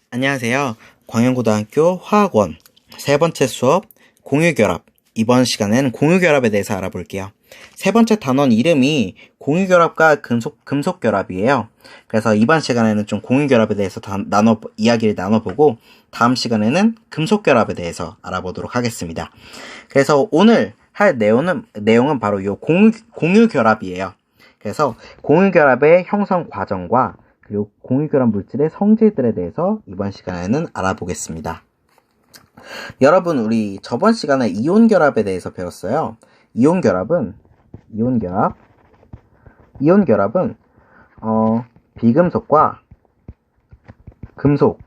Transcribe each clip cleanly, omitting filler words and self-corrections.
안녕하세요. 광양고등학교 화학원 세 번째 수업 공유결합. 이번 시간에는 공유결합에 대해서 알아볼게요. 세 번째 단원 이름이 공유결합과 금속결합이에요. 그래서 이번 시간에는 좀 공유결합에 대해서 이야기를 나눠보고 다음 시간에는 금속결합에 대해서 알아보도록 하겠습니다. 그래서 오늘 할 내용은 바로 이 공유결합이에요. 그래서 공유결합의 형성 과정과 그리고 공유결합 물질의 성질들에 대해서 이번 시간에는 알아보겠습니다. 여러분, 우리 저번 시간에 이온결합에 대해서 배웠어요. 이온결합은 비금속과 금속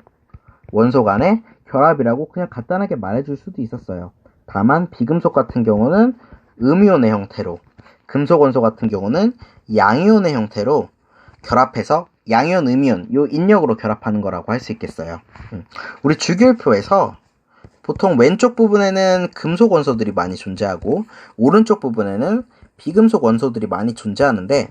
원소 간의 결합이라고 그냥 간단하게 말해줄 수도 있었어요. 다만 비금속 같은 경우는 음이온의 형태로, 금속 원소 같은 경우는 양이온의 형태로 결합해서 양이온, 음이온, 요 인력으로 결합하는 거라고 할 수 있겠어요. 우리 주기율표에서 보통 왼쪽 부분에는 금속 원소들이 많이 존재하고 오른쪽 부분에는 비금속 원소들이 많이 존재하는데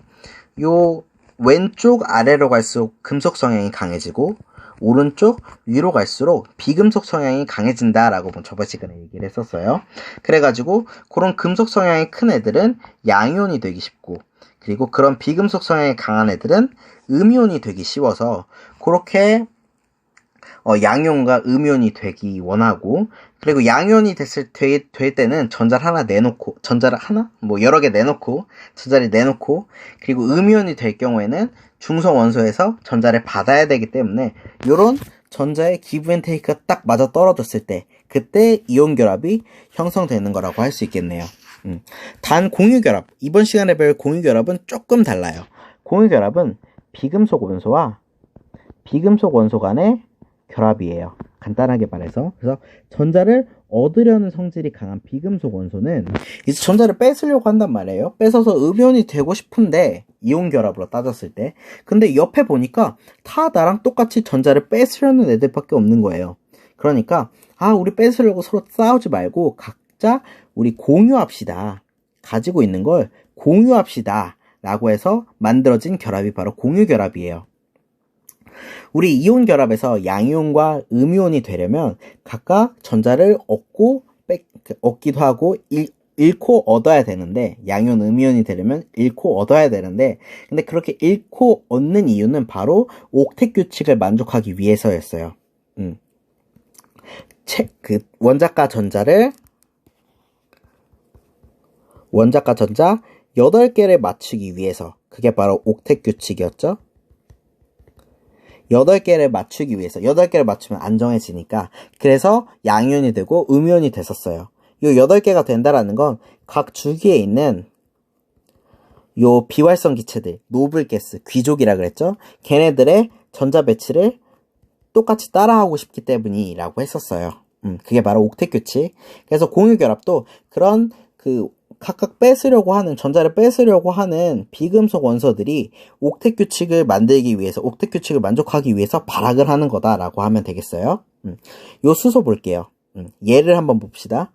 요 왼쪽 아래로 갈수록 금속 성향이 강해지고 오른쪽 위로 갈수록 비금속 성향이 강해진다라고 저번 시간에 얘기를 했었어요. 그래가지고 그런 금속 성향이 큰 애들은 양이온이 되기 쉽고 그리고 그런 비금속 성향이 강한 애들은 음이온이 되기 쉬워서 그렇게 양이온과 음이온이 되기 원하고 그리고 양이온이 될 때는 전자를 하나 내놓고 여러 개 내놓고 전자를 내놓고 그리고 음이온이 될 경우에는 중성 원소에서 전자를 받아야 되기 때문에 이런 전자의 기브 앤 테이크가 딱 맞아 떨어졌을 때 그때 이온 결합이 형성되는 거라고 할 수 있겠네요. 단 공유결합, 이번 시간에 배울 공유결합은 조금 달라요. 공유결합은 비금속 원소와 비금속 원소 간의 결합이에요. 간단하게 말해서. 그래서 전자를 얻으려는 성질이 강한 비금속 원소는 이제 전자를 뺏으려고 한단 말이에요. 뺏어서 음이온이 되고 싶은데 이온 결합으로 따졌을 때 근데 옆에 보니까 다 나랑 똑같이 전자를 뺏으려는 애들밖에 없는 거예요. 그러니까 우리 뺏으려고 서로 싸우지 말고 각자 우리 공유합시다. 가지고 있는 걸 공유합시다 라고 해서 만들어진 결합이 바로 공유결합이에요. 우리 이온 결합에서 양이온과 음이온이 되려면 각각 전자를 얻기도 하고 잃고 얻어야 되는데 양이온, 음이온이 되려면 잃고 얻어야 되는데 근데 그렇게 잃고 얻는 이유는 바로 옥텟 규칙을 만족하기 위해서였어요. 원자과 전자 8개를 맞추기 위해서 그게 바로 옥텟 규칙이었죠. 8개를 맞추기 위해서 8개를 맞추면 안정해지니까 그래서 양이온이 되고 음이온이 됐었어요. 요 8개가 된다라는 건 각 주기에 있는 요 비활성 기체들, 노블가스, 귀족이라 그랬죠. 걔네들의 전자 배치를 똑같이 따라하고 싶기 때문이라고 했었어요. 그게 바로 옥텟 규칙. 그래서 공유결합도 그런 각각 전자를 뺏으려고 하는 비금속 원소들이 옥텟 규칙을 만들기 위해서, 옥텟 규칙을 만족하기 위해서 발악을 하는 거다라고 하면 되겠어요. 요 수소 볼게요. 예를 한번 봅시다.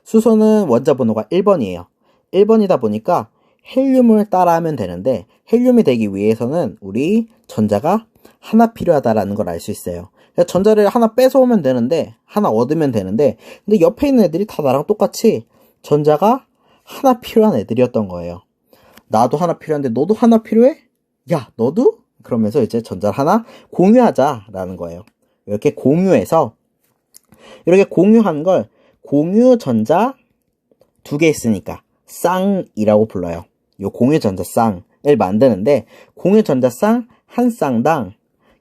수소는 원자 번호가 1번이에요. 1번이다 보니까 헬륨을 따라하면 되는데, 헬륨이 되기 위해서는 우리 전자가 하나 필요하다라는 걸 알 수 있어요. 전자를 하나 뺏어오면 되는데, 하나 얻으면 되는데, 근데 옆에 있는 애들이 다 나랑 똑같이 전자가 하나 필요한 애들이었던 거예요. 나도 하나 필요한데 너도 하나 필요해? 야, 너도? 그러면서 이제 전자를 하나 공유하자라는 거예요. 이렇게 공유해서 이렇게 공유한 걸 공유 전자 2개 있으니까 쌍이라고 불러요. 요 공유 전자 쌍을 만드는데 공유 전자 쌍 한 쌍당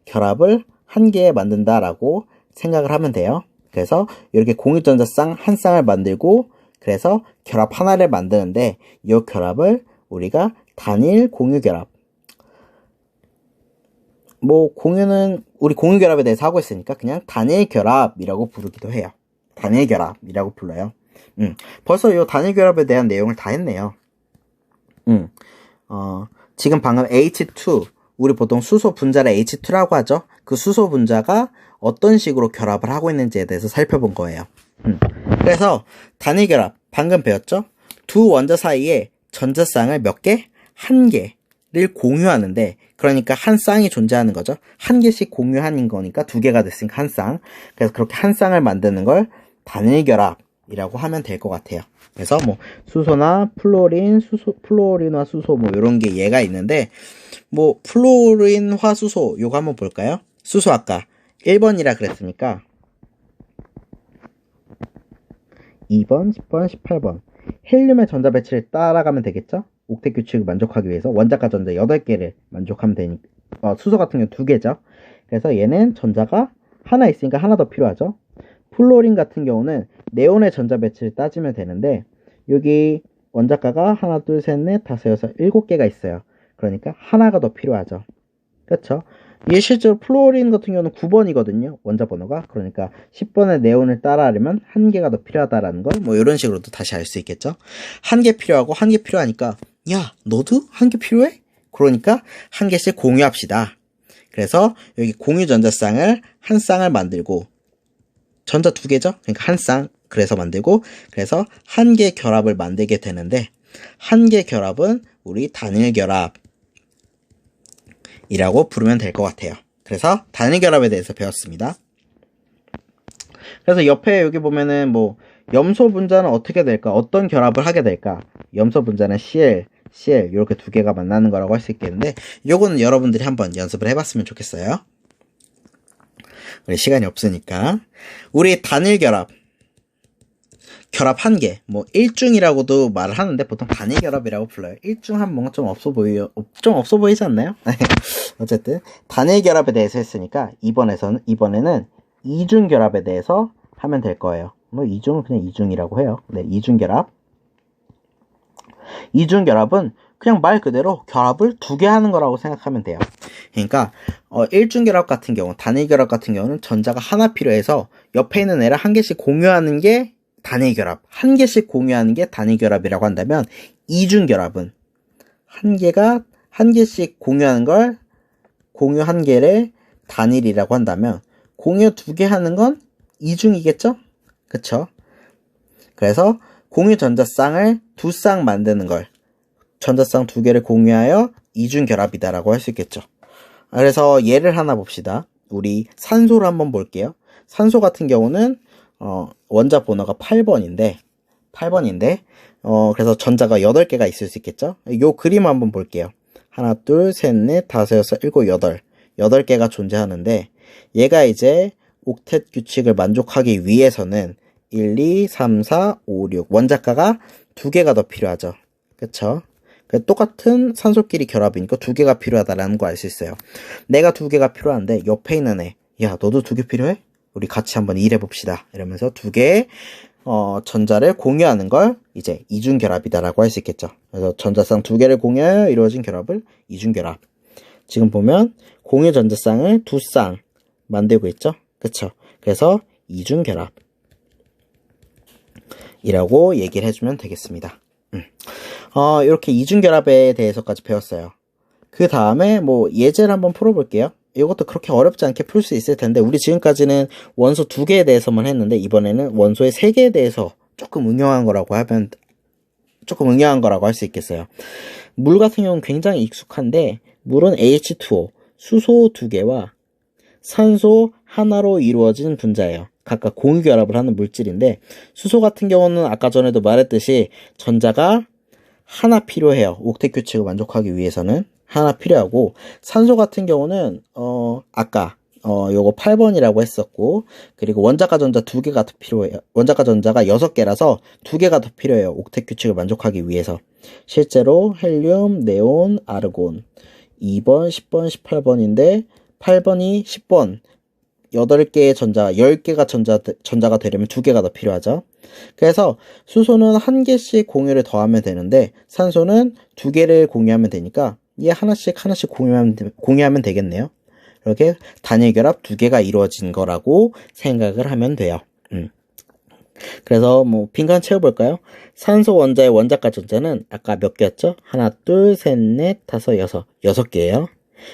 결합을 1개 만든다라고 생각을 하면 돼요. 그래서 이렇게 공유 전자 쌍 한 쌍을 만들고 그래서 결합 하나를 만드는데 이 결합을 우리가 단일 공유결합, 우리 공유결합에 대해서 하고 있으니까 그냥 단일결합이라고 부르기도 해요. 단일결합이라고 불러요. 벌써 이 단일결합에 대한 내용을 다 했네요. 지금 방금 H2, 우리 보통 수소 분자를 H2라고 하죠. 그 수소 분자가 어떤 식으로 결합을 하고 있는지에 대해서 살펴본 거예요. 그래서 단일결합 방금 배웠죠? 두 원자 사이에 전자쌍을 몇 개? 1개 공유하는데, 그러니까 한 쌍이 존재하는 거죠. 한 개씩 공유하는 거니까 두 개가 됐으니까 한 쌍. 그래서 그렇게 한 쌍을 만드는 걸 단일 결합이라고 하면 될 것 같아요. 그래서 뭐 수소나 플로린, 플로린화 수소 뭐 이런 게 얘가 있는데, 뭐 플로린화 수소 요거 한번 볼까요? 수소 아까 1번이라 그랬으니까 2번, 10번, 18번 헬륨의 전자 배치를 따라가면 되겠죠? 옥텟 규칙을 만족하기 위해서 원자과 전자 8개를 만족하면 되니까 수소 같은 경우 2개죠. 그래서 얘는 전자가 하나 있으니까 하나 더 필요하죠. 플로린 같은 경우는 네온의 전자 배치를 따지면 되는데 여기 원자과가 하나, 둘, 셋, 넷, 다섯, 여섯, 7개가 있어요. 그러니까 하나가 더 필요하죠. 그렇죠? 이 실제로 플로린 같은 경우는 9번이거든요. 원자 번호가. 그러니까 10번의 네온을 따라하려면 한 개가 더 필요하다라는 걸 뭐 이런 식으로도 다시 알 수 있겠죠. 한 개 필요하고 한 개 필요하니까 야, 너도 한 개 필요해? 그러니까 한 개씩 공유합시다. 그래서 여기 공유 전자쌍을 한 쌍을 만들고 전자 2개죠. 그러니까 한 쌍. 그래서 만들고 그래서 한 개 결합을 만들게 되는데 한 개 결합은 우리 단일 결합 이라고 부르면 될 것 같아요. 그래서 단일 결합에 대해서 배웠습니다. 그래서 옆에 여기 보면은 뭐 염소 분자는 어떻게 될까? 어떤 결합을 하게 될까? 염소 분자는 Cl, 이렇게 두 개가 만나는 거라고 할 수 있겠는데 요거는 여러분들이 한번 연습을 해봤으면 좋겠어요. 우리 시간이 없으니까 우리 단일 결합 한 개, 뭐 일중이라고도 말을 하는데 보통 단일 결합이라고 불러요. 일중한 뭔가 좀 없어 보이지 않나요? 어쨌든 단일 결합에 대해서 했으니까 이번에는 이중 결합에 대해서 하면 될 거예요. 뭐 이중은 그냥 이중이라고 해요. 네, 이중 결합. 이중 결합은 그냥 말 그대로 결합을 2개 하는 거라고 생각하면 돼요. 그러니까 일중 결합 같은 경우, 단일 결합 같은 경우는 전자가 하나 필요해서 옆에 있는 애를 한 개씩 공유하는 게 단일 결합, 한 개씩 공유하는 게 단일 결합이라고 한다면 이중 결합은 한 개씩 공유하는 걸 공유 한 개를 단일이라고 한다면 공유 2개 하는 건 이중이겠죠? 그쵸? 그래서 공유 전자쌍을 2쌍 만드는 걸 전자쌍 2개를 공유하여 이중 결합이다라고 할 수 있겠죠. 그래서 예를 하나 봅시다. 우리 산소를 한번 볼게요. 산소 같은 경우는 원자 번호가 8번인데 그래서 전자가 8개가 있을 수 있겠죠? 요 그림 한번 볼게요. 하나, 둘, 셋, 넷, 다섯, 여섯, 일곱, 8개가 존재하는데 얘가 이제 옥텟 규칙을 만족하기 위해서는 1, 2, 3, 4, 5, 6 원자가가 2개가 더 필요하죠. 그쵸? 똑같은 산소끼리 결합이니까 2개가 필요하다라는 거 알 수 있어요. 내가 2개가 필요한데 옆에 있는 애, 야 너도 2개 필요해? 우리 같이 한번 일해봅시다. 이러면서 2개의 전자를 공유하는 걸 이제 이중결합이다라고 할 수 있겠죠. 그래서 전자쌍 2개를 공유하여 이루어진 결합을 이중결합. 지금 보면 공유 전자쌍을 2쌍 만들고 있죠. 그쵸? 그래서 이중결합 이라고 얘기를 해주면 되겠습니다. 이렇게 이중결합에 대해서까지 배웠어요. 그 다음에 뭐 예제를 한번 풀어볼게요. 이것도 그렇게 어렵지 않게 풀 수 있을 텐데 우리 지금까지는 원소 2개에 대해서만 했는데 이번에는 원소의 3개에 대해서 조금 응용한 거라고 할 수 있겠어요. 물 같은 경우는 굉장히 익숙한데 물은 H2O, 수소 2개와 산소 하나로 이루어진 분자예요. 각각 공유결합을 하는 물질인데 수소 같은 경우는 아까 전에도 말했듯이 전자가 하나 필요해요. 옥텟 규칙을 만족하기 위해서는 하나 필요하고 산소 같은 경우는 아까 요거 8번이라고 했었고 그리고 원자과 전자 2개가 더 필요해요. 원자과 전자가 6개라서 2개가 더 필요해요. 옥텟 규칙을 만족하기 위해서. 실제로 헬륨, 네온, 아르곤 2번, 10번, 18번인데 8번이 10번 8개의 전자, 10개가 전자가 되려면 2개가 더 필요하죠. 그래서 수소는 한 개씩 공유를 더하면 되는데 산소는 2개를 공유하면 되니까 얘 하나씩 공유하면 되겠네요. 이렇게 단일 결합 2개가 이루어진 거라고 생각을 하면 돼요. 그래서 뭐 빈칸 채워볼까요? 산소 원자의 원자과 전자는 아까 몇 개였죠? 하나, 둘, 셋, 넷, 다섯, 6개예요.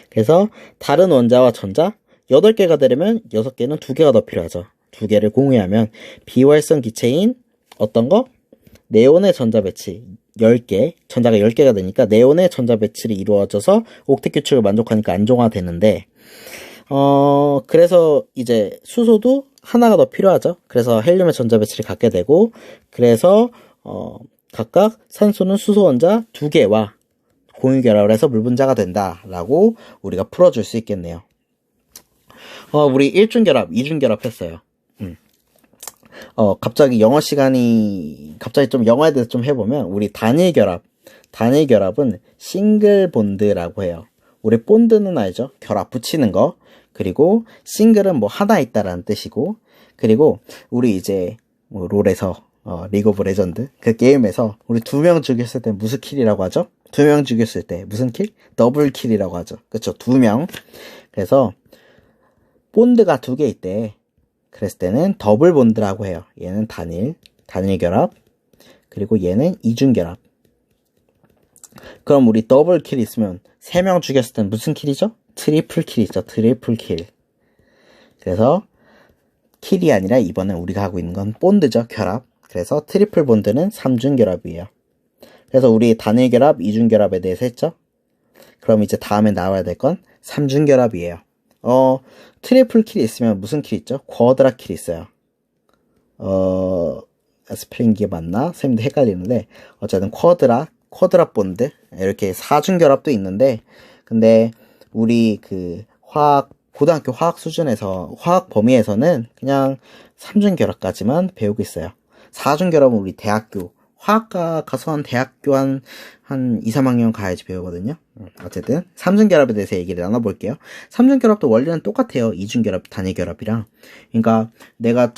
그래서 다른 원자와 전자 8개가 되려면 6개는 2개가 더 필요하죠. 2개를 공유하면 비활성 기체인 어떤 거? 네온의 전자 배치 10개, 전자가 10개가 되니까 네온의 전자 배치를 이루어져서 옥텟 규칙을 만족하니까 안정화되는데, 그래서 이제 수소도 하나가 더 필요하죠. 그래서 헬륨의 전자 배치를 갖게 되고, 그래서 각각 산소는 수소 원자 2개와 공유 결합을 해서 물 분자가 된다라고 우리가 풀어줄 수 있겠네요. 우리 1중 결합, 2중 결합 했어요. 갑자기 영어 시간이, 갑자기 좀 영어에 대해서 좀 해보면, 우리 단일 결합은 싱글 본드라고 해요. 우리 본드는 알죠? 결합 붙이는 거. 그리고 싱글은 뭐 하나 있다라는 뜻이고, 그리고 우리 이제 뭐 롤에서 리그 오브 레전드 그 게임에서 우리 2명 죽였을 때 무슨 킬이라고 하죠? 2명 죽였을 때 무슨 킬? 더블 킬이라고 하죠. 그쵸? 2명. 그래서 본드가 2개 있대. 그랬을 때는 더블 본드라고 해요. 얘는 단일 결합. 그리고 얘는 이중 결합. 그럼 우리 더블 킬 있으면 3명 죽였을 때는 무슨 킬이죠? 트리플 킬이죠. 트리플 킬. 그래서 킬이 아니라 이번엔 우리가 하고 있는 건 본드죠. 결합. 그래서 트리플 본드는 3중 결합이에요. 그래서 우리 단일 결합, 이중 결합에 대해서 했죠. 그럼 이제 다음에 나와야 될 건 3중 결합이에요. 트리플 킬이 있으면 무슨 킬 있죠? 쿼드라 킬이 있어요. 스펠링 기억 맞나? 쌤도 헷갈리는데, 어쨌든 쿼드라 본드, 이렇게 4중 결합도 있는데, 근데 우리 그 고등학교 화학 수준에서, 화학 범위에서는 그냥 3중 결합까지만 배우고 있어요. 4중 결합은 우리 대학교, 화학과 가서 한 대학교 한 2, 3학년 가야지 배우거든요. 어쨌든 3중 결합에 대해서 얘기를 나눠볼게요. 3중 결합도 원리는 똑같아요. 2중 결합, 단일 결합이랑. 그러니까 내가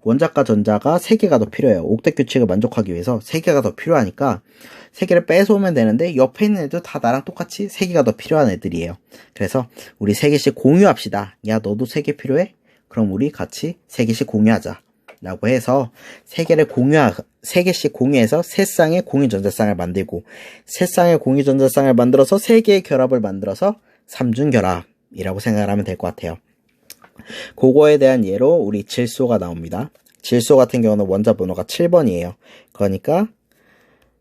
원자과 전자가 3개가 더 필요해요. 옥텟 규칙을 만족하기 위해서 3개가 더 필요하니까 3개를 뺏어오면 되는데, 옆에 있는 애도 다 나랑 똑같이 3개가 더 필요한 애들이에요. 그래서 우리 3개씩 공유합시다. 야, 너도 3개 필요해? 그럼 우리 같이 3개씩 공유하자. 라고 해서 3개씩 공유해서 3쌍의 공유 전자쌍을 만들고, 3쌍의 공유 전자쌍을 만들어서 3개의 결합을 만들어서 3중 결합이라고 생각을 하면 될 것 같아요. 그거에 대한 예로 우리 질소가 나옵니다. 질소 같은 경우는 원자 번호가 7번이에요. 그러니까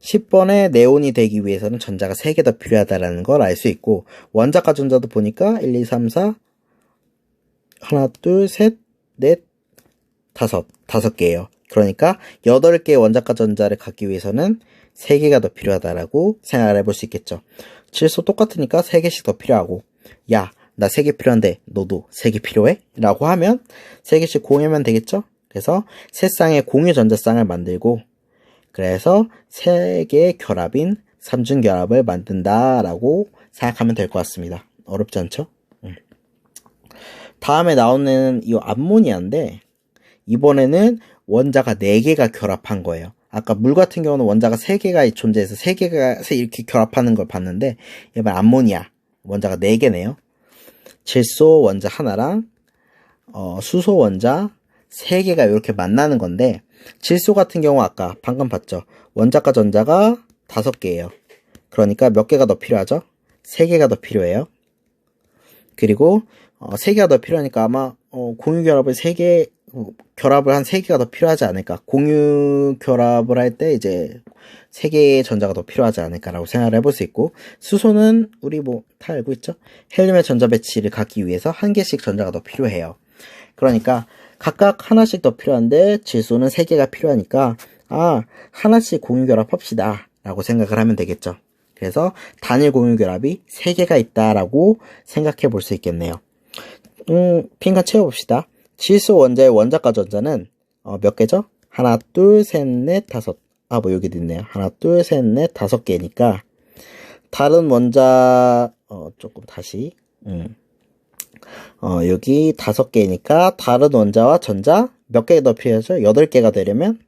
10번의 네온이 되기 위해서는 전자가 3개 더 필요하다는 걸 알 수 있고, 원자과 전자도 보니까 1, 2, 3, 4 하나, 둘, 셋, 넷, 다섯 개예요. 그러니까 8개의 원자과 전자를 갖기 위해서는 3개가 더 필요하다라고 생각을 해볼 수 있겠죠. 질소 똑같으니까 3개씩 더 필요하고, 야, 나 3개 필요한데 너도 3개 필요해? 라고 하면 3개씩 공유하면 되겠죠. 그래서 3쌍의 공유 전자쌍을 만들고, 그래서 3개의 결합인 3중 결합을 만든다라고 생각하면 될 것 같습니다. 어렵지 않죠? 다음에 나오는 이 암모니아인데, 이번에는 원자가 4개가 결합한 거예요. 아까 물 같은 경우는 원자가 3개가 존재해서 3개가 이렇게 결합하는 걸 봤는데, 이번 암모니아 원자가 4개네요. 질소 원자 하나랑 수소 원자 3개가 이렇게 만나는 건데, 질소 같은 경우 아까 방금 봤죠? 원자과 전자가 5개예요. 그러니까 몇 개가 더 필요하죠? 3개가 더 필요해요. 그리고 3개가 더 필요하니까 아마 공유 결합을 3개, 결합을 한 3개가 더 필요하지 않을까. 공유 결합을 할 때 이제 3개의 전자가 더 필요하지 않을까라고 생각을 해볼 수 있고, 수소는 우리 뭐 다 알고 있죠? 헬륨의 전자 배치를 갖기 위해서 1개씩 전자가 더 필요해요. 그러니까 각각 하나씩 더 필요한데 질소는 3개가 필요하니까 하나씩 공유 결합합시다 라고 생각을 하면 되겠죠. 그래서 단일 공유 결합이 3개가 있다라고 생각해 볼 수 있겠네요. 빈칸 채워봅시다. 질소 원자의 원자과 전자는 몇 개죠? 하나, 둘, 셋, 넷, 다섯. 뭐 여기도 있네요. 하나, 둘, 셋, 넷, 5개니까 다른 원자 조금 다시 여기 5개니까 다른 원자와 전자 몇 개 더 필요하죠? 8개가 되려면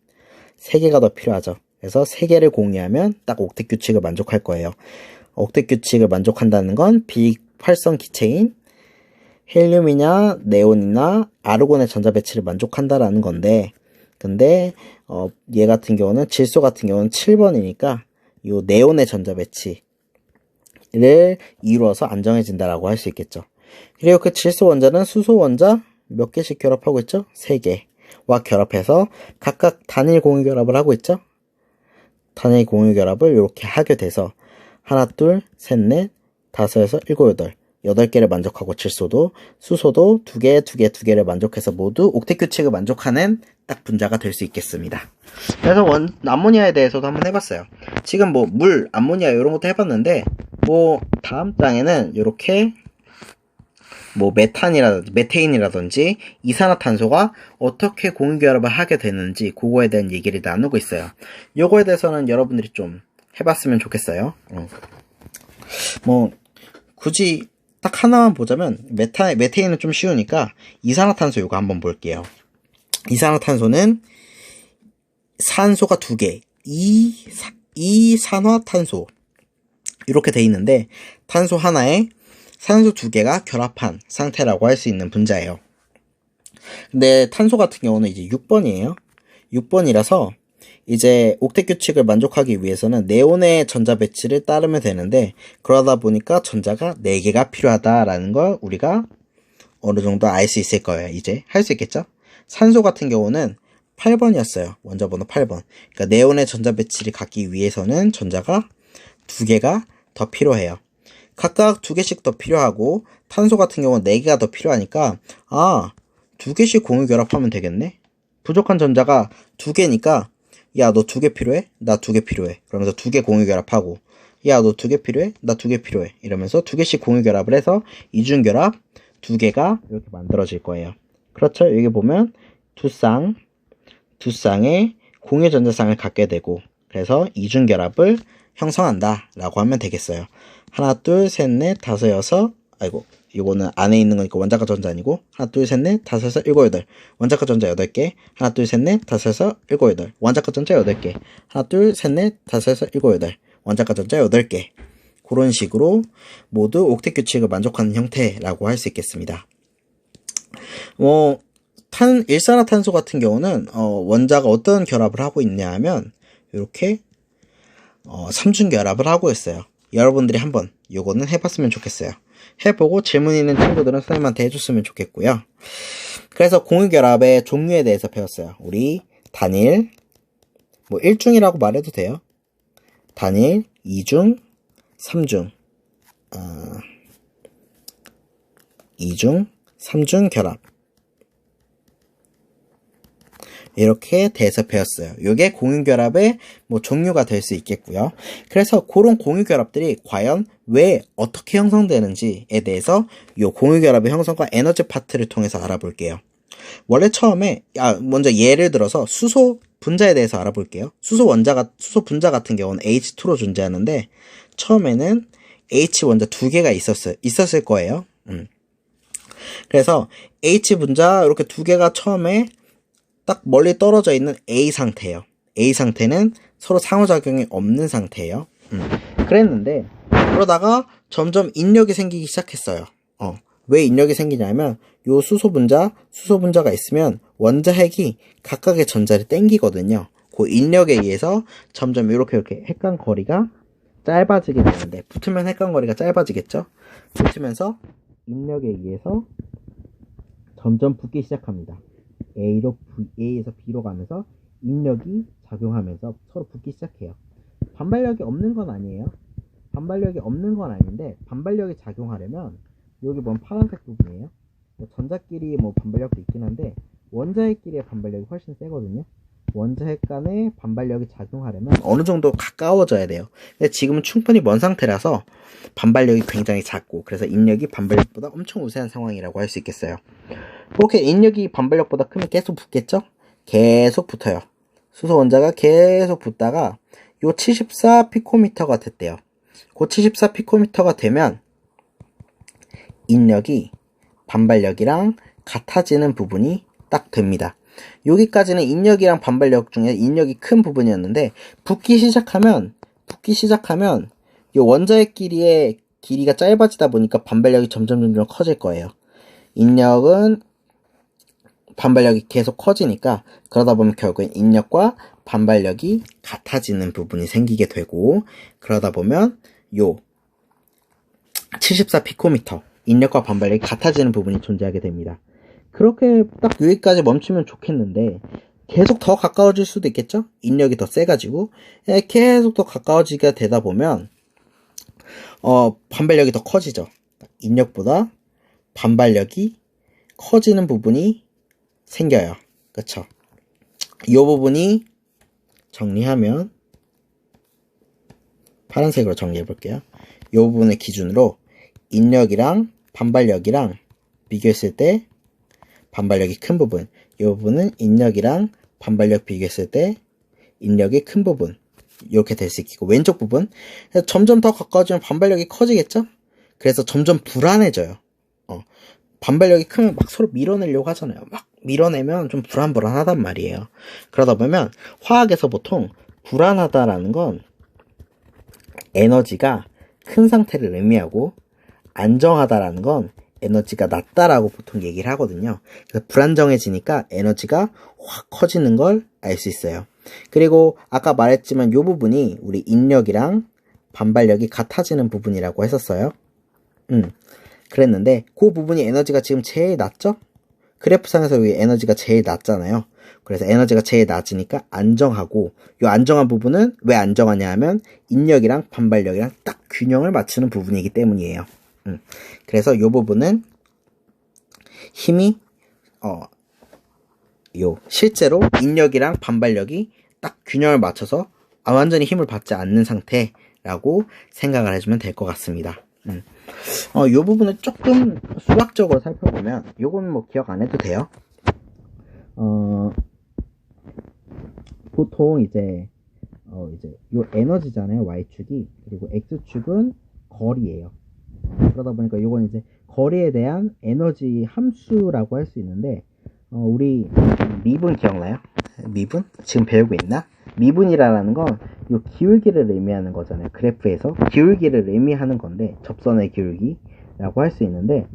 3개가 더 필요하죠. 그래서 3개를 공유하면 딱 옥텟 규칙을 만족할 거예요. 옥텟 규칙을 만족한다는 건 비활성 기체인 헬륨이나 네온이나 아르곤의 전자 배치를 만족한다라는 건데, 근데 얘 같은 경우는, 질소 같은 경우는 7번이니까 요 네온의 전자 배치를 이루어서 안정해진다라고 할 수 있겠죠. 그리고 그 질소 원자는 수소 원자 몇 개씩 결합하고 있죠? 3개와 결합해서 각각 단일 공유 결합을 하고 있죠. 단일 공유결합을 이렇게 하게 돼서 하나, 둘, 셋, 넷, 다섯에서 일곱, 여덟 8개를 만족하고 질소도, 수소도 2개, 2개, 2개를 만족해서 모두 옥텟 규칙을 만족하는 딱 분자가 될 수 있겠습니다. 그래서 암모니아에 대해서도 한번 해봤어요. 지금 뭐 물, 암모니아 이런 것도 해봤는데 뭐 다음 장에는 이렇게 뭐 메테인이라든지 이산화탄소가 어떻게 공유결합을 하게 되는지 그거에 대한 얘기를 나누고 있어요. 요거에 대해서는 여러분들이 좀 해봤으면 좋겠어요. 뭐 굳이 딱 하나만 보자면 메테인은 좀 쉬우니까 이산화탄소 요거 한번 볼게요. 이산화탄소는 산소가 2개, 이산화탄소 이렇게 돼 있는데 탄소 하나에 산소 2개가 결합한 상태라고 할 수 있는 분자예요. 근데 탄소 같은 경우는 이제 6번이에요. 6번이라서 이제 옥텟 규칙을 만족하기 위해서는 네온의 전자 배치를 따르면 되는데 그러다 보니까 전자가 4개가 필요하다라는 걸 우리가 어느 정도 알 수 있을 거예요. 이제 할 수 있겠죠? 산소 같은 경우는 8번이었어요. 원자 번호 8번. 그러니까 네온의 전자 배치를 갖기 위해서는 전자가 2개가 더 필요해요. 각각 2개씩 더 필요하고 탄소 같은 경우는 4개가 더 필요하니까 2개씩 공유 결합하면 되겠네. 부족한 전자가 2개니까 야, 너 2개 필요해? 나 2개 필요해. 그러면서 2개 공유 결합하고 야, 너 2개 필요해? 나 2개 필요해. 이러면서 2개씩 공유 결합을 해서 이중 결합 2개가 이렇게 만들어질 거예요. 그렇죠? 여기 보면 두 쌍의 공유 전자쌍을 갖게 되고 그래서 이중 결합을 형성한다 라고 하면 되겠어요. 하나, 둘, 셋, 넷, 다섯, 여섯, 이거는 안에 있는 거니까 원자과 전자 아니고 하나, 둘, 셋, 넷, 다섯, 여섯, 일곱, 여덟 원자과 전자 8개 하나, 둘, 셋, 넷, 다섯, 여섯, 일곱, 여덟 원자과 전자 8개 하나, 둘, 셋, 넷, 다섯, 여섯, 일곱, 여덟 원자과 전자 8개 그런 식으로 모두 옥텟 규칙을 만족하는 형태라고 할 수 있겠습니다. 일산화탄소 같은 경우는 원자가 어떤 결합을 하고 있냐 하면 이렇게 3중 결합을 하고 있어요. 여러분들이 한번 요거는 해봤으면 좋겠어요. 해보고 질문 있는 친구들은 선생님한테 해줬으면 좋겠고요. 그래서 공유결합의 종류에 대해서 배웠어요. 우리 단일, 1중이라고 말해도 돼요. 단일, 2중, 3중 2중, 3중 결합 이렇게 대해서 배웠어요. 이게 공유결합의 종류가 될 수 있겠고요. 그래서 그런 공유결합들이 과연 왜 어떻게 형성되는지에 대해서 이 공유결합의 형성과 에너지 파트를 통해서 알아볼게요. 원래 처음에 먼저 예를 들어서 수소 분자에 대해서 알아볼게요. 수소 분자 같은 경우는 H2로 존재하는데 처음에는 H 원자 2개가 있었을 거예요. 그래서 H 분자 이렇게 2개가 처음에 딱 멀리 떨어져 있는 A 상태예요. A 상태는 서로 상호작용이 없는 상태예요. 그랬는데 그러다가 점점 인력이 생기기 시작했어요. 왜 인력이 생기냐면 요 수소 분자가 있으면 원자핵이 각각의 전자를 땡기거든요. 그 인력에 의해서 점점 이렇게 핵간거리가 짧아지게 되는데 붙으면 핵간거리가 짧아지겠죠? 붙으면서 인력에 의해서 점점 붙기 시작합니다. A에서 B로 가면서 인력이 작용하면서 서로 붙기 시작해요. 반발력이 없는 건 아니에요. 반발력이 없는 건 아닌데 반발력이 작용하려면 여기 보면 파란색 부분이에요. 전자끼리 반발력도 있긴 한데 원자핵끼리의 반발력이 훨씬 세거든요. 원자핵 간의 반발력이 작용하려면 어느 정도 가까워져야 돼요. 근데 지금은 충분히 먼 상태라서 반발력이 굉장히 작고 그래서 인력이 반발력보다 엄청 우세한 상황이라고 할 수 있겠어요. 그렇게 인력이 반발력보다 크면 계속 붙겠죠? 계속 붙어요. 수소 원자가 계속 붙다가 요 74피코미터가 됐대요. 그 74피코미터가 되면 인력이 반발력이랑 같아지는 부분이 딱 됩니다. 여기까지는 인력이랑 반발력 중에 인력이 큰 부분이었는데 붙기 시작하면 이 원자핵끼리의 길이가 짧아지다 보니까 반발력이 점점 커질 거예요. 인력은 반발력이 계속 커지니까 그러다 보면 결국엔 인력과 반발력이 같아지는 부분이 생기게 되고 그러다 보면 요 74피코미터 인력과 반발력이 같아지는 부분이 존재하게 됩니다. 그렇게 딱 여기까지 멈추면 좋겠는데 계속 더 가까워질 수도 있겠죠? 인력이 더 세가지고 계속 더 가까워지게 되다 보면 반발력이 더 커지죠. 인력보다 반발력이 커지는 부분이 생겨요. 그쵸? 이 부분이 정리하면 파란색으로 정리해 볼게요. 이 부분을 기준으로 인력이랑 반발력이랑 비교했을 때 반발력이 큰 부분, 이 부분은 인력이랑 반발력 비교했을 때 인력이 큰 부분, 이렇게 될 수 있고, 왼쪽 부분 점점 더 가까워지면 반발력이 커지겠죠? 그래서 점점 불안해져요. 반발력이 크면 막 서로 밀어내려고 하잖아요. 막 밀어내면 좀 불안불안하단 말이에요. 그러다 보면 화학에서 보통 불안하다라는 건 에너지가 큰 상태를 의미하고, 안정하다라는 건 에너지가 낮다라고 보통 얘기를 하거든요. 그래서 불안정해지니까 에너지가 확 커지는 걸 알 수 있어요. 그리고 아까 말했지만 이 부분이 우리 인력이랑 반발력이 같아지는 부분이라고 했었어요. 그랬는데 그 부분이 에너지가 지금 제일 낮죠? 그래프상에서 여기 에너지가 제일 낮잖아요. 그래서 에너지가 제일 낮으니까 안정하고, 이 안정한 부분은 왜 안정하냐 하면 인력이랑 반발력이랑 딱 균형을 맞추는 부분이기 때문이에요. 그래서 이 부분은 힘이 실제로 인력이랑 반발력이 딱 균형을 맞춰서 완전히 힘을 받지 않는 상태라고 생각을 해주면 될 것 같습니다. 이 부분을 조금 수학적으로 살펴보면, 요건 뭐 기억 안 해도 돼요. 보통 이제 요 에너지잖아요, y축이. 그리고 x축은 거리예요. 그러다 보니까 요건 이제 거리에 대한 에너지 함수라고 할 수 있는데, 우리 미분 기억나요? 미분? 지금 배우고 있나? 미분이라는 건 요 기울기를 의미하는 거잖아요. 그래프에서 기울기를 의미하는 건데, 접선의 기울기라고 할 수 있는데,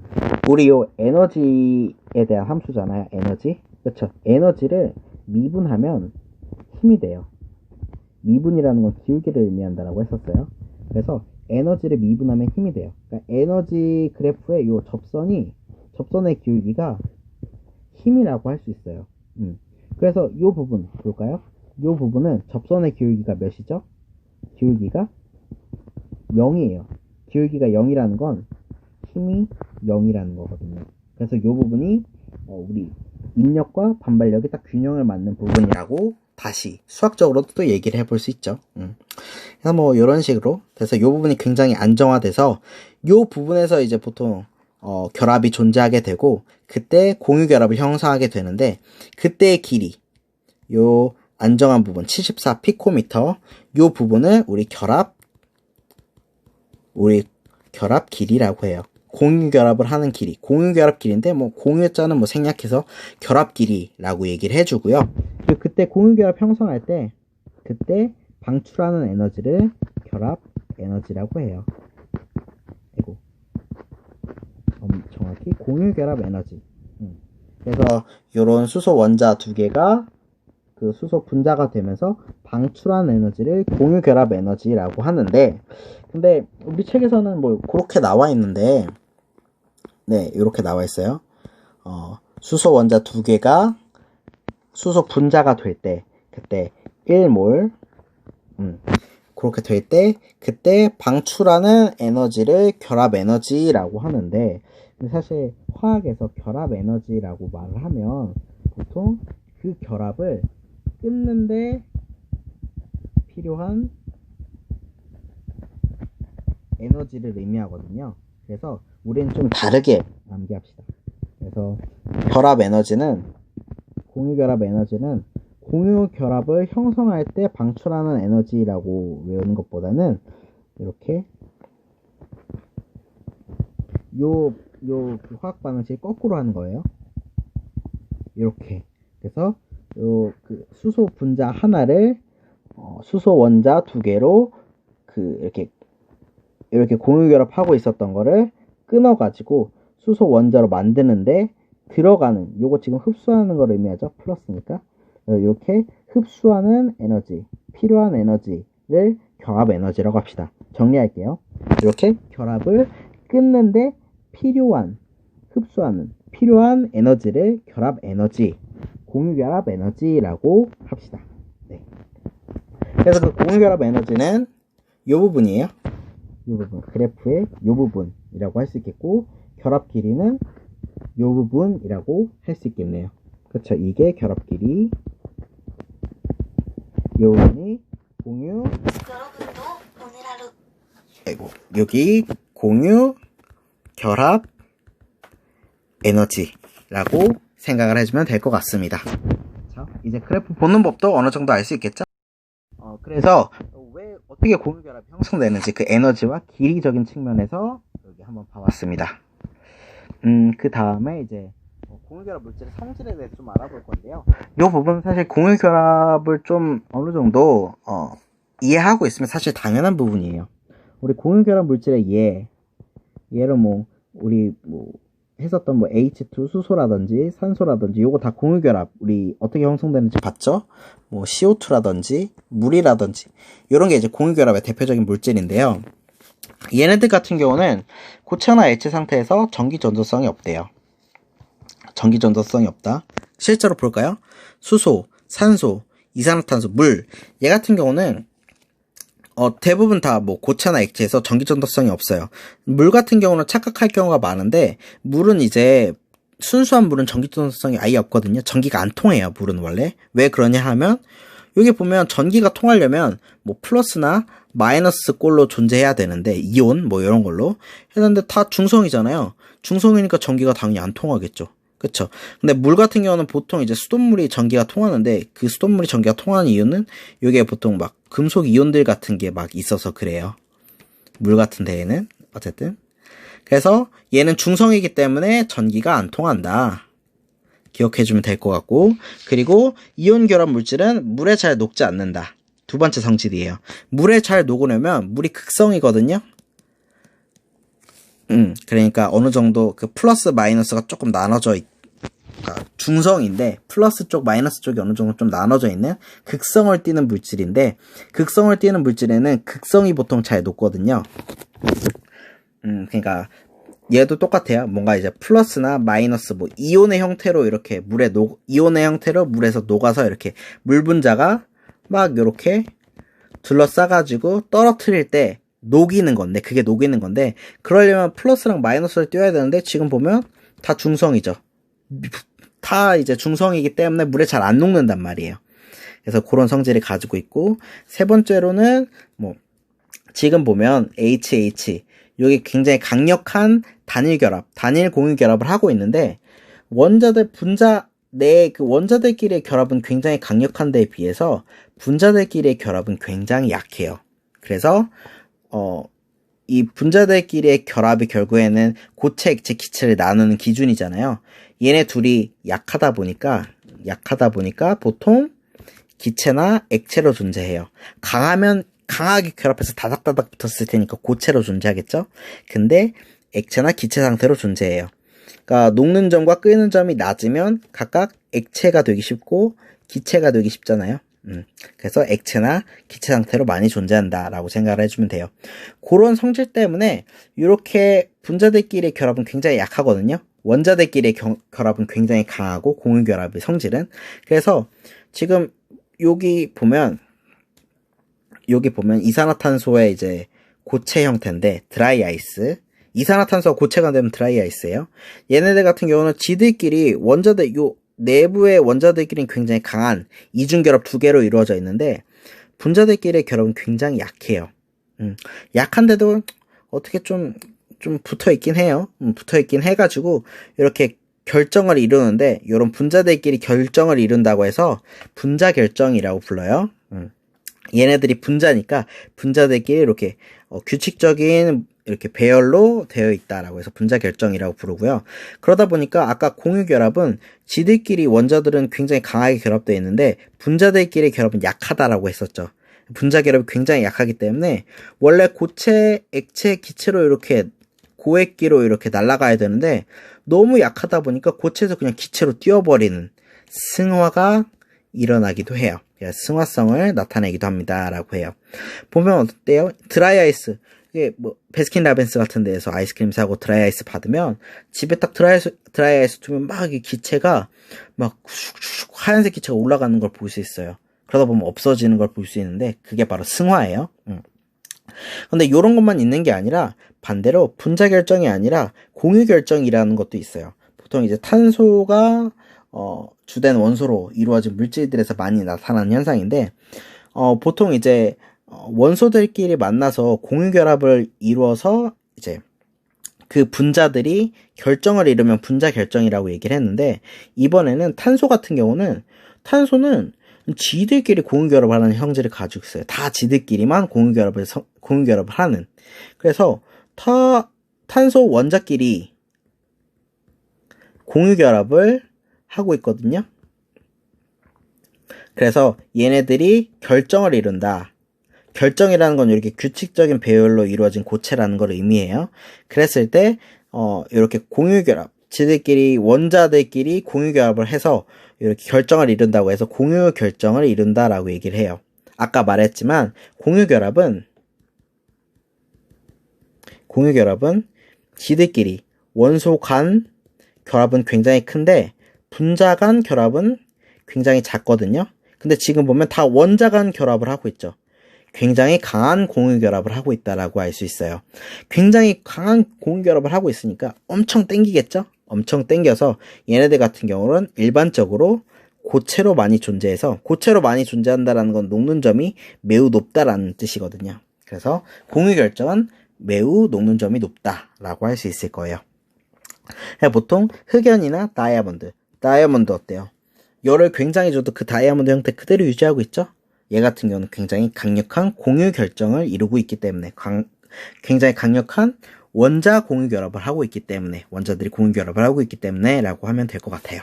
우리 요 에너지에 대한 함수잖아요. 에너지. 그렇죠? 에너지를 미분하면 힘이 돼요. 미분이라는 건 기울기를 의미한다라고 했었어요. 그래서 에너지를 미분하면 힘이 돼요. 그러니까 에너지 그래프의 요 접선의 기울기가 힘이라고 할 수 있어요. 그래서 요 부분 볼까요? 요 부분은 접선의 기울기가 몇이죠? 기울기가 0이에요. 기울기가 0이라는 건 힘이 0이라는 거거든요. 그래서 요 부분이 우리 인력과 반발력이 딱 균형을 맞는 부분이라고 다시 수학적으로도 또 얘기를 해볼 수 있죠. 그래서 뭐 이런 식으로 그래서 요 부분이 굉장히 안정화돼서 요 부분에서 이제 보통 결합이 존재하게 되고, 그때 공유 결합을 형성하게 되는데, 그때의 길이 요 안정한 부분 74 피코미터, 요 부분을 우리 결합 길이라고 해요. 공유 결합을 하는 길이, 공유 결합 길인데 뭐 공유자는 뭐 생략해서 결합 길이라고 얘기를 해주고요. 그리고 그때 공유 결합 형성할 때 그때 방출하는 에너지를 결합 에너지라고 해요. 정확히 공유 결합 에너지. 그래서 요런 수소 원자 두 개가 그 수소 분자가 되면서 방출한 에너지를 공유 결합 에너지라고 하는데, 근데 우리 책에서는 뭐 그렇게 나와 있는데, 네, 이렇게 나와 있어요. 수소 원자 두 개가 수소 분자가 될 때, 그때 1몰, 그렇게 될 때, 그때 방출하는 에너지를 결합 에너지라고 하는데, 사실 화학에서 결합 에너지라고 말을 하면 보통 그 결합을 끊는데 필요한 에너지를 의미하거든요. 그래서 우리는 좀 다르게 암기합시다. 그래서 결합 에너지는, 공유 결합 에너지는 공유 결합을 형성할 때 방출하는 에너지라고 외우는 것보다는 이렇게 그 화학 반응식이 거꾸로 하는 거예요. 이렇게. 그래서 그 수소 분자 하나를 수소 원자 두 개로 이렇게 공유 결합하고 있었던 거를 끊어가지고 수소 원자로 만드는데 들어가는, 요거 지금 흡수하는 걸 의미하죠. 플러스니까. 이렇게 흡수하는 에너지, 필요한 에너지를 결합 에너지라고 합시다. 정리할게요. 이렇게 결합을 끊는데 흡수하는 필요한 에너지를 결합 에너지, 공유결합 에너지라고 합시다. 네. 그래서 그 공유결합 에너지는 이 부분이에요. 이 부분, 그래프의 이 부분이라고 할 수 있겠고, 결합 길이는 이 부분이라고 할 수 있겠네요. 그렇죠. 이게 결합 길이, 이 부분이 공유, 아이고, 여기 공유 결합 에너지라고 생각을 해주면 될 것 같습니다. 자, 이제 그래프 보는 법도 어느 정도 알 수 있겠죠? 그래서 왜 어떻게 공유 결합이 형성되는지 그 에너지와 길이적인 측면에서 여기 한번 봐봤습니다. 그 다음에 이제 공유결합 물질의 성질에 대해서 좀 알아볼 건데요. 이 부분은 사실 공유결합을 좀 어느 정도 이해하고 있으면 사실 당연한 부분이에요. 우리 공유결합 물질의 얘를 우리 했었던 H2 수소라든지 산소라든지 요거 다 공유결합 우리 어떻게 형성되는지 봤죠? CO2라든지 물이라든지 이런 게 이제 공유결합의 대표적인 물질인데요. 얘네들 같은 경우는 고체나 액체 상태에서 전기 전도성이 없대요. 전기 전도성이 없다. 실제로 볼까요? 수소, 산소, 이산화탄소, 물. 얘 같은 경우는 대부분 다 고체나 액체에서 전기 전도성이 없어요. 물 같은 경우는 착각할 경우가 많은데 물은 이제 순수한 물은 전기 전도성이 아예 없거든요. 전기가 안 통해요. 물은 원래. 왜 그러냐 하면 여기 보면 전기가 통하려면 플러스나 마이너스 꼴로 존재해야 되는데 이온 이런 걸로 했는데 다 중성이잖아요. 중성이니까 전기가 당연히 안 통하겠죠. 그쵸? 근데 물 같은 경우는 보통 이제 수돗물이 전기가 통하는데 그 수돗물이 전기가 통하는 이유는 이게 보통 금속 이온들 같은 게 있어서 그래요. 물 같은 데에는 어쨌든 그래서 얘는 중성이기 때문에 전기가 안 통한다. 기억해주면 될 것 같고, 그리고 이온 결합 물질은 물에 잘 녹지 않는다. 두 번째 성질이에요. 물에 잘 녹으려면 물이 극성이거든요. 그러니까 어느 정도 그 플러스 마이너스가 조금 나눠져 그러니까 중성인데 플러스 쪽 마이너스 쪽이 어느 정도 좀 나눠져 있는 극성을 띠는 물질인데, 극성을 띠는 물질에는 극성이 보통 잘 녹거든요. 그러니까 얘도 똑같아요. 뭔가 이제 플러스나 마이너스 이온의 형태로 이렇게 이온의 형태로 물에서 녹아서 이렇게 물 분자가 이렇게 둘러싸가지고 떨어뜨릴 때 녹이는 건데, 그게 녹이는 건데, 그러려면 플러스랑 마이너스를 띄워야 되는데 지금 보면 다 중성이죠. 다 이제 중성이기 때문에 물에 잘 안 녹는단 말이에요. 그래서 그런 성질을 가지고 있고, 세 번째로는 지금 보면 HH 여기 굉장히 강력한 단일 공유 결합을 하고 있는데, 원자들 분자 내 그 원자들끼리의 결합은 굉장히 강력한 데에 비해서 분자들끼리의 결합은 굉장히 약해요. 그래서 이 분자들끼리의 결합이 결국에는 고체, 액체, 기체를 나누는 기준이잖아요. 얘네 둘이 약하다 보니까 보통 기체나 액체로 존재해요. 강하면 강하게 결합해서 다닥다닥 붙었을 테니까 고체로 존재하겠죠? 근데 액체나 기체 상태로 존재해요. 그러니까 녹는 점과 끓는 점이 낮으면 각각 액체가 되기 쉽고 기체가 되기 쉽잖아요. 그래서 액체나 기체 상태로 많이 존재한다라고 생각을 해주면 돼요. 그런 성질 때문에 이렇게 분자들끼리의 결합은 굉장히 약하거든요. 원자들끼리의 결합은 굉장히 강하고 공유결합의 성질은. 그래서 지금 여기 보면 이산화탄소의 이제 고체 형태인데 드라이 아이스. 이산화탄소가 고체가 되면 드라이 아이스예요. 얘네들 같은 경우는 지들끼리 내부의 원자들끼리는 굉장히 강한 이중결합 두 개로 이루어져 있는데, 분자들끼리의 결합은 굉장히 약해요. 약한데도 어떻게 좀 붙어 있긴 해요. 붙어 있긴 해가지고 이렇게 결정을 이루는데, 이런 분자들끼리 결정을 이룬다고 해서 분자 결정이라고 불러요. 얘네들이 분자니까 분자들끼리 이렇게 규칙적인 이렇게 배열로 되어 있다라고 해서 분자 결정이라고 부르고요. 그러다 보니까 아까 공유 결합은 지들끼리 원자들은 굉장히 강하게 결합되어 있는데 분자들끼리 결합은 약하다라고 했었죠. 분자 결합이 굉장히 약하기 때문에 원래 고체, 액체, 기체로 이렇게 고액기로 이렇게 날아가야 되는데 너무 약하다 보니까 고체에서 그냥 기체로 띄워버리는 승화가 일어나기도 해요. 승화성을 나타내기도 합니다. 라고 해요. 보면 어때요? 드라이 아이스. 그게 뭐 베스킨라빈스 같은 데에서 아이스크림 사고 드라이 아이스 받으면 집에 딱 드라이 아이스 두면 막 이 기체가 막 슉슉 하얀색 기체가 올라가는 걸 볼 수 있어요. 그러다 보면 없어지는 걸 볼 수 있는데 그게 바로 승화예요. 근데 이런 것만 있는 게 아니라 반대로 분자 결정이 아니라 공유 결정이라는 것도 있어요. 보통 이제 탄소가 주된 원소로 이루어진 물질들에서 많이 나타나는 현상인데 보통 이제 원소들끼리 만나서 공유 결합을 이루어서 이제 그 분자들이 결정을 이루면 분자 결정이라고 얘기를 했는데 이번에는 탄소 같은 경우는 탄소는 지들끼리 공유 결합을 하는 형질을 가지고 있어요. 다 지들끼리만 공유 결합을 하는. 그래서 탄소 원자끼리 공유 결합을 하고 있거든요. 그래서 얘네들이 결정을 이룬다. 결정이라는 건 이렇게 규칙적인 배열로 이루어진 고체라는 걸 의미해요. 그랬을 때 이렇게 공유 결합, 지들끼리 원자들끼리 공유 결합을 해서 이렇게 결정을 이룬다고 해서 공유 결정을 이룬다라고 얘기를 해요. 아까 말했지만 공유 결합은 지들끼리 원소 간 결합은 굉장히 큰데 분자 간 결합은 굉장히 작거든요. 근데 지금 보면 다 원자 간 결합을 하고 있죠. 굉장히 강한 공유 결합을 하고 있다라고 알 수 있어요. 굉장히 강한 공유 결합을 하고 있으니까 엄청 땡기겠죠? 엄청 땡겨서 얘네들 같은 경우는 일반적으로 고체로 많이 존재해서 고체로 많이 존재한다라는 건 녹는 점이 매우 높다라는 뜻이거든요. 그래서 공유 결정은 매우 녹는 점이 높다라고 할 수 있을 거예요. 보통 흑연이나 다이아몬드 어때요? 열을 굉장히 줘도 그 다이아몬드 형태 그대로 유지하고 있죠? 얘 같은 경우는 굉장히 강력한 공유 결정을 이루고 있기 때문에 굉장히 강력한 원자 공유 결합을 하고 있기 때문에 원자들이 공유 결합을 하고 있기 때문에 라고 하면 될 것 같아요.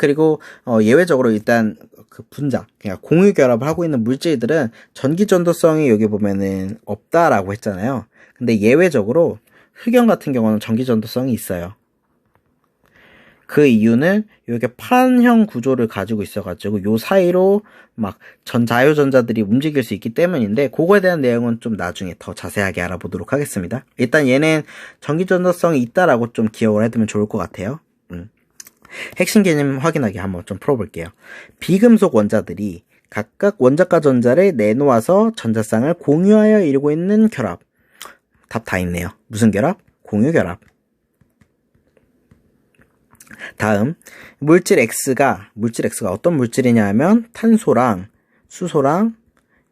그리고 예외적으로 일단 그 분자 그러니까 공유 결합을 하고 있는 물질들은 전기 전도성이 여기 보면은 없다라고 했잖아요. 근데 예외적으로 흑연 같은 경우는 전기 전도성이 있어요. 그 이유는 이렇게 판형 구조를 가지고 있어가지고 요 사이로 막 자유전자들이 움직일 수 있기 때문인데 그거에 대한 내용은 좀 나중에 더 자세하게 알아보도록 하겠습니다. 일단 얘는 전기 전도성이 있다라고 좀 기억을 해두면 좋을 것 같아요. 핵심 개념 확인하기 한번 좀 풀어볼게요. 비금속 원자들이 각각 원자과 전자를 내놓아서 전자쌍을 공유하여 이루고 있는 결합. 답 다 있네요. 무슨 결합? 공유 결합. 다음 물질 X가 어떤 물질이냐 하면 탄소랑 수소랑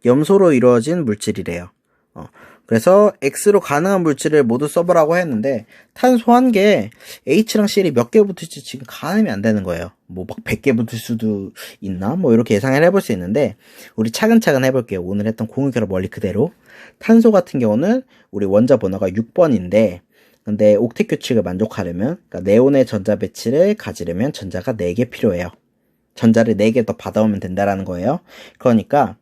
염소로 이루어진 물질이래요. 그래서 X로 가능한 물질을 모두 써보라고 했는데 탄소 한 개 H랑 Cl 몇 개 붙을지 지금 가늠이 안 되는 거예요. 뭐 막 100개 붙을 수도 있나? 뭐 이렇게 예상을 해볼 수 있는데 우리 차근차근 해볼게요. 오늘 했던 공유결합 원리 그대로. 탄소 같은 경우는 우리 원자 번호가 6번인데 근데 옥텟 규칙을 만족하려면 그러니까 네온의 전자 배치를 가지려면 전자가 4개 필요해요. 전자를 4개 더 받아오면 된다라는 거예요. 그러니까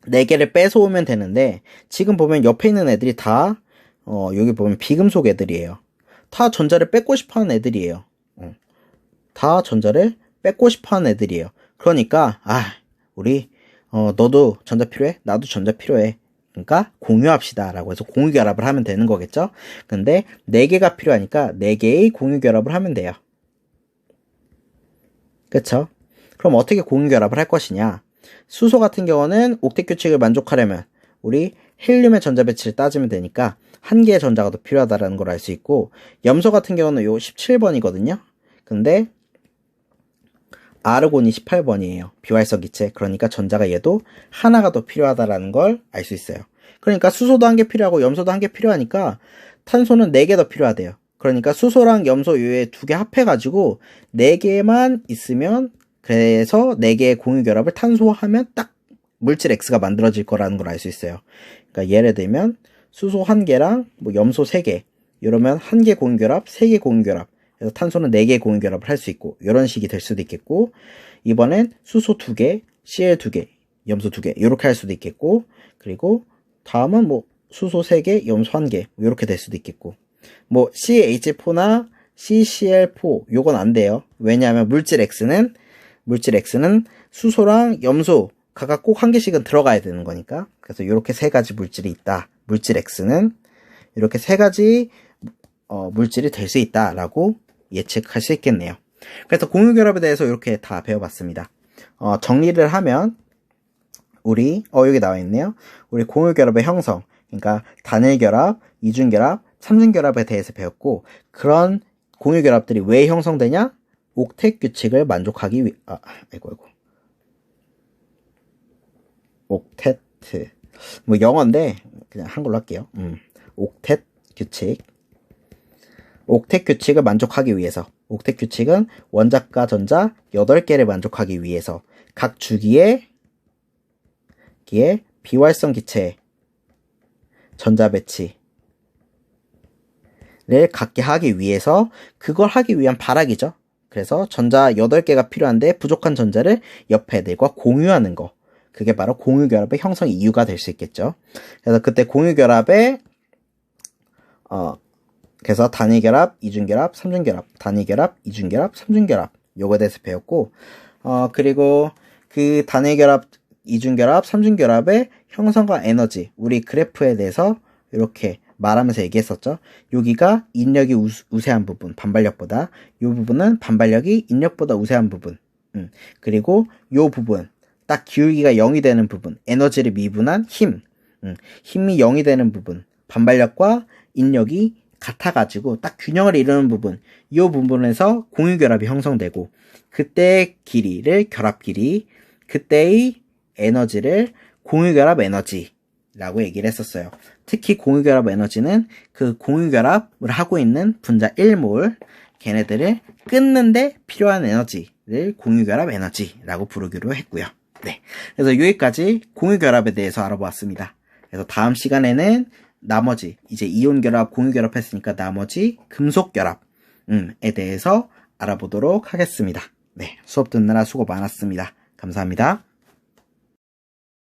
4개를 뺏어오면 되는데 지금 보면 옆에 있는 애들이 다 여기 보면 비금속 애들이에요. 다 전자를 뺏고 싶어하는 애들이에요. 다 전자를 뺏고 싶어하는 애들이에요. 그러니까 우리 너도 전자 필요해? 나도 전자 필요해. 그러니까 공유합시다 라고 해서 공유결합을 하면 되는 거겠죠. 근데 4개가 필요하니까 4개의 공유결합을 하면 돼요. 그쵸? 그럼 어떻게 공유결합을 할 것이냐. 수소 같은 경우는 옥텟 규칙을 만족하려면 우리 헬륨의 전자 배치를 따지면 되니까 1개의 전자가 더 필요하다는 걸 알 수 있고 염소 같은 경우는 요 17번이거든요. 근데 아르곤이 18번이에요. 비활성 기체. 그러니까 전자가 얘도 하나가 더 필요하다라는 걸 알 수 있어요. 그러니까 수소도 1개 필요하고 염소도 1개 필요하니까 탄소는 4개 더 필요하대요. 그러니까 수소랑 염소 요에 2개 합해가지고 4개만 있으면 그래서 4개의 공유결합을 탄소하면 딱 물질 X가 만들어질 거라는 걸 알 수 있어요. 그러니까 예를 들면 수소 1개랑 뭐 염소 3개 이러면 1개 공유결합, 3개 공유결합 그래서 탄소는 4개 공유결합을 할 수 있고 이런 식이 될 수도 있겠고 이번엔 수소 2개, Cl 2개, 염소 2개 이렇게 할 수도 있겠고 그리고 다음은 뭐 수소 3개, 염소 1개 이렇게 될 수도 있겠고 뭐 CH4나 CCl4 요건 안 돼요. 왜냐하면 물질 X는 수소랑 염소 각각 꼭 한 개씩은 들어가야 되는 거니까. 그래서 이렇게 세 가지 물질이 있다. 물질 X는 이렇게 세 가지 물질이 될 수 있다라고 예측할 수 있겠네요. 그래서 공유결합에 대해서 이렇게 다 배워봤습니다. 정리를 하면 우리 여기 나와 있네요. 우리 공유결합의 형성, 그러니까 단일결합, 이중결합, 삼중결합에 대해서 배웠고, 그런 공유결합들이 왜 형성되냐? 옥텟 규칙을 만족하기 위해, 옥테트. 뭐 영어인데 그냥 한글로 할게요. 옥텟 규칙. 옥텟 규칙을 만족하기 위해서. 옥텟 규칙은 원자과 전자 8개를 만족하기 위해서 각 주기에 비활성 기체의 전자 배치를 갖게 하기 위해서, 그걸 하기 위한 발악이죠. 그래서 전자 8개가 필요한데 부족한 전자를 옆 애들과 공유하는 거. 그게 바로 공유결합의 형성 이유가 될 수 있겠죠. 그래서 그때 공유결합의 그래서 단위결합, 이중결합, 삼중결합, 단위결합, 이중결합, 삼중결합 요거에 대해서 배웠고, 그리고 그 단위결합, 이중결합, 삼중결합의 형성과 에너지, 우리 그래프에 대해서 이렇게 말하면서 얘기했었죠. 여기가 인력이 우세한 부분, 반발력보다, 이 부분은 반발력이 인력보다 우세한 부분, 그리고 이 부분, 딱 기울기가 0이 되는 부분, 에너지를 미분한 힘, 힘이 0이 되는 부분, 반발력과 인력이 같아가지고 딱 균형을 이루는 부분, 이 부분에서 공유결합이 형성되고, 그때의 길이를 결합 길이, 그때의 에너지를 공유결합 에너지라고 얘기를 했었어요. 특히 공유결합 에너지는 그 공유결합을 하고 있는 분자 1몰, 걔네들을 끊는데 필요한 에너지를 공유결합 에너지라고 부르기로 했고요. 네, 그래서 여기까지 공유결합에 대해서 알아보았습니다. 그래서 다음 시간에는 나머지, 이제 이온결합, 공유결합 했으니까 나머지 금속결합에 대해서 알아보도록 하겠습니다. 네, 수업 듣느라 수고 많았습니다. 감사합니다.